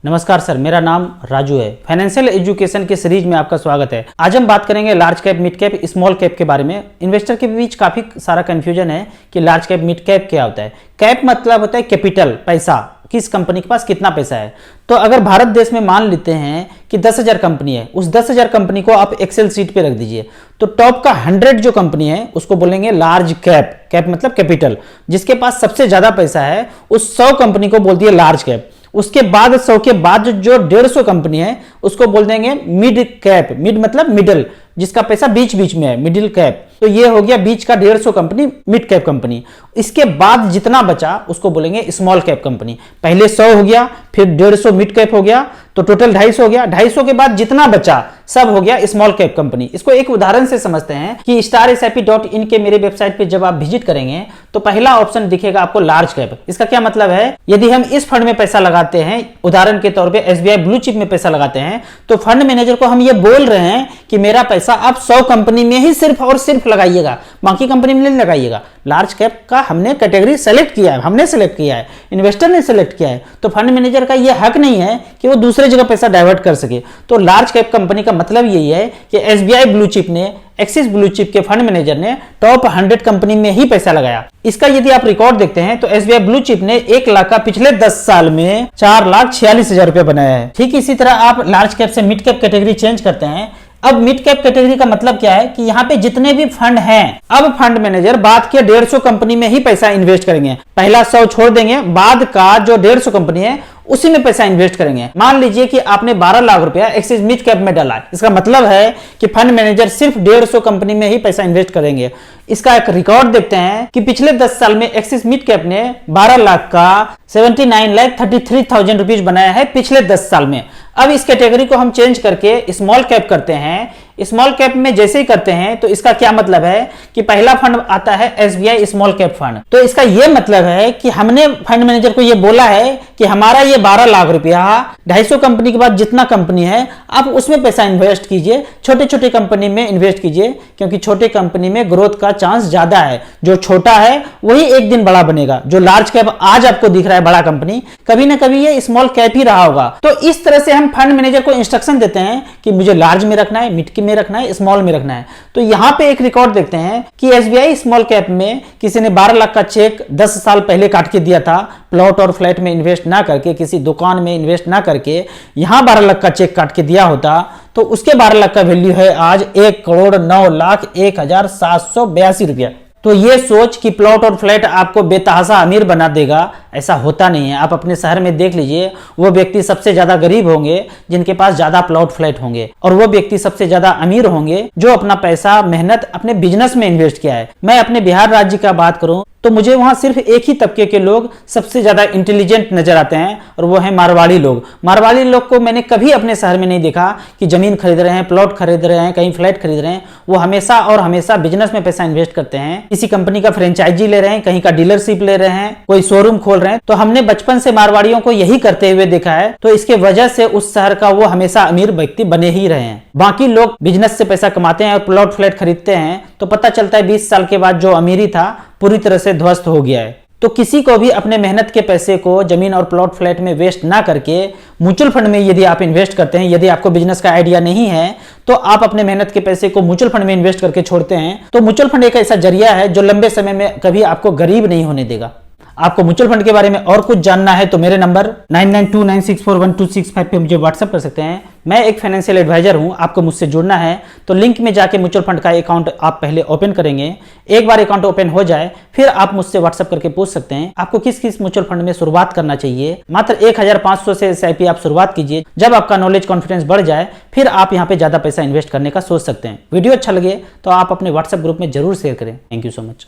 नमस्कार सर, मेरा नाम राजू है। फाइनेंशियल एजुकेशन के सीरीज में आपका स्वागत है। आज हम बात करेंगे large cap, mid cap, small cap के बारे में। इन्वेस्टर के बीच काफी सारा कंफ्यूजन है कि लार्ज कैप, मिड कैप क्या होता है। कैप मतलब होता है कैपिटल, पैसा, किस कंपनी के पास कितना पैसा है। तो अगर भारत देश में मान लेते हैं कि 10,000 कंपनी है, उस 10,000 कंपनी को आप एक्सेल सीट पे रख दीजिए, तो टॉप का 100 जो कंपनी है उसको बोलेंगे लार्ज कैप। कैप मतलब कैपिटल, जिसके पास सबसे ज्यादा पैसा है उस 100 कंपनी को बोल दिए लार्ज कैप। उसके बाद 100 के बाद जो 150 कंपनी है उसको बोल देंगे मिड कैप। मिड मतलब मिडिल, जिसका पैसा बीच बीच में है, मिडिल कैप। तो ये हो गया बीच का 150 कंपनी, मिड कैप कंपनी। इसके बाद जितना बचा उसको बोलेंगे स्मॉल कैप कंपनी। पहले 100 हो गया, फिर 150 मिड कैप हो गया, तो टोटल 250 हो गया। 250 के बाद जितना बचा सब हो गया स्मॉल कैप कंपनी। इसको एक उदाहरण से समझते हैं कि starsip.in के मेरे वेबसाइट पे जब आप विजिट करेंगे तो पहला ऑप्शन दिखेगा आपको लार्ज कैप। इसका क्या मतलब है, यदि हम इस फंड में पैसा लगाते हैं, उदाहरण के तौर पे SBI ब्लू चिप में पैसा लगाते हैं, तो फंड मैनेजर को हम ये बोल रहे हैं कि मेरा पैसा आप 100 कंपनी में ही सिर्फ और सिर्फ लगाइएगा, बाकी कंपनी में नहीं लगाइएगा। लार्ज कैप का हमने कैटेगरी सेलेक्ट किया है, हमने सेलेक्ट किया है, इन्वेस्टर ने सेलेक्ट किया है, तो फंड मैनेजर का यह हक नहीं है कि वो दूसरे जगह पैसा डाइवर्ट कर सके। तो लार्ज कैप कंपनी का मतलब यही है कि SBI ब्लू चिप ने, एक्सिस ब्लू चिप के फंड मैनेजर ने टॉप 100 कंपनी में ही पैसा लगाया। इसका यदि आप रिकॉर्ड देखते हैं तो SBI ब्लू चिप ने 1 लाख का पिछले 10 साल में 4,46,000 रुपए बनाया है। ठीक इसी तरह आप लार्ज कैप से मिड कैप कैटेगरी चेंज करते हैं। अब मिड कैप कैटेगरी का मतलब क्या है कि यहाँ पे जितने भी फंड हैं, अब फंड मैनेजर बाद के 150 कंपनी में ही पैसा इन्वेस्ट करेंगे। पहला 100 छोड़ देंगे, बाद का जो 150 कंपनी है उसी में पैसा इन्वेस्ट करेंगे। मान लीजिए कि आपने 12 लाख रुपया एक्सिस मिड कैप में डाला है, इसका मतलब है कि फंड मैनेजर सिर्फ 150 कंपनी में ही पैसा इन्वेस्ट करेंगे। इसका एक रिकॉर्ड देखते हैं कि पिछले 10 साल में एक्सिस मिड कैप ने 12 लाख का 79,33,000 रुपीज बनाया है पिछले 10 साल में। अब इस कैटेगरी को हम चेंज करके स्मॉल कैप करते हैं। स्मॉल कैप में जैसे ही करते हैं तो इसका क्या मतलब है कि पहला फंड आता है SBI स्मॉल कैप फंड। तो इसका यह मतलब है कि हमने फंड मैनेजर को यह बोला है कि हमारा ये 12 लाख रुपया 250 कंपनी के बाद जितना कंपनी है आप उसमें पैसा इन्वेस्ट कीजिए, छोटे छोटे कंपनी में इन्वेस्ट कीजिए, क्योंकि छोटे कंपनी में ग्रोथ का चांस ज्यादा है। जो छोटा है वही एक दिन बड़ा बनेगा। जो लार्ज कैप आज आपको दिख रहा है बड़ा कंपनी, कभी ना कभी ये स्मॉल कैप ही रहा होगा। तो इस तरह से हम फंड मैनेजर को इंस्ट्रक्शन देते हैं कि मुझे लार्ज में रखना है, मिड में रखना है, स्मॉल में रखना है। तो यहां पे एक रिकॉर्ड देखते हैं कि SBI स्मॉल कैप में किसी ने 12 लाख का चेक 10 साल पहले काट के दिया था, प्लॉट और फ्लैट में इन्वेस्ट ना करके, किसी दुकान में इन्वेस्ट ना करके यहां 12 लाख का चेक काट के दिया होता तो उसके 12 लाख का वैल्यू है आज 1,09,01,782 रुपया। तो ये सोच कि प्लॉट और फ्लैट आपको बेतहासा अमीर बना देगा, ऐसा होता नहीं है। आप अपने शहर में देख लीजिए, वो व्यक्ति सबसे ज्यादा गरीब होंगे जिनके पास ज्यादा प्लॉट फ्लैट होंगे, और वो व्यक्ति सबसे ज्यादा अमीर होंगे जो अपना पैसा, मेहनत अपने बिजनेस में इन्वेस्ट किया है। मैं अपने बिहार राज्य का बात करूं तो मुझे वहां सिर्फ एक ही तबके के लोग सबसे ज्यादा इंटेलिजेंट नजर आते हैं, और वो है मारवाड़ी लोग। मारवाड़ी लोग को मैंने कभी अपने शहर में नहीं देखा कि जमीन खरीद रहे हैं, प्लॉट खरीद रहे हैं, कहीं फ्लैट खरीद रहे हैं। वो हमेशा और हमेशा बिजनेस में पैसा इन्वेस्ट करते हैं। किसी कंपनी का फ्रेंचाइजी ले रहे हैं, कहीं का डीलरशिप ले रहे हैं, कोई शोरूम खोल रहे हैं। तो हमने बचपन से मारवाड़ियों को यही करते हुए देखा है। तो इसके वजह से उस शहर का वो हमेशा अमीर व्यक्ति बने ही रहे हैं। बाकी लोग बिजनेस से पैसा कमाते हैं और प्लॉट फ्लैट खरीदते हैं, तो पता चलता है 20 साल के बाद जो अमीरी था पूरी तरह से ध्वस्त हो गया है। तो किसी को भी अपने मेहनत के पैसे को जमीन और प्लॉट फ्लैट में वेस्ट ना करके म्यूचुअल फंड में यदि आप इन्वेस्ट करते हैं, यदि आपको बिजनेस का आइडिया नहीं है तो आप अपने मेहनत के पैसे को म्यूचुअल फंड में इन्वेस्ट करके छोड़ते हैं, तो म्यूचुअल फंड एक ऐसा जरिया है जो लंबे समय में कभी आपको गरीब नहीं होने देगा। आपको म्यूचुअल फंड के बारे में और कुछ जानना है तो मेरे नंबर 9929641265 पे मुझे व्हाट्सएप कर सकते हैं। मैं एक फाइनेंशियल एडवाइजर हूं। आपको मुझसे जुड़ना है तो लिंक में जाके म्यूचुअल फंड का अकाउंट आप पहले ओपन करेंगे। एक बार अकाउंट ओपन हो जाए फिर आप मुझसे व्हाट्सएप करके पूछ सकते हैं आपको किस किस म्यूचुअल फंड में शुरुआत करना चाहिए। मात्र 1,500 से SIP आप शुरुआत कीजिए। जब आपका नॉलेज कॉन्फिडेंस बढ़ जाए फिर आप यहाँ पे ज्यादा पैसा इन्वेस्ट करने का सोच सकते हैं। वीडियो अच्छा लगे तो आप अपने व्हाट्सएप ग्रुप में जरूर शेयर करें। Thank you so much.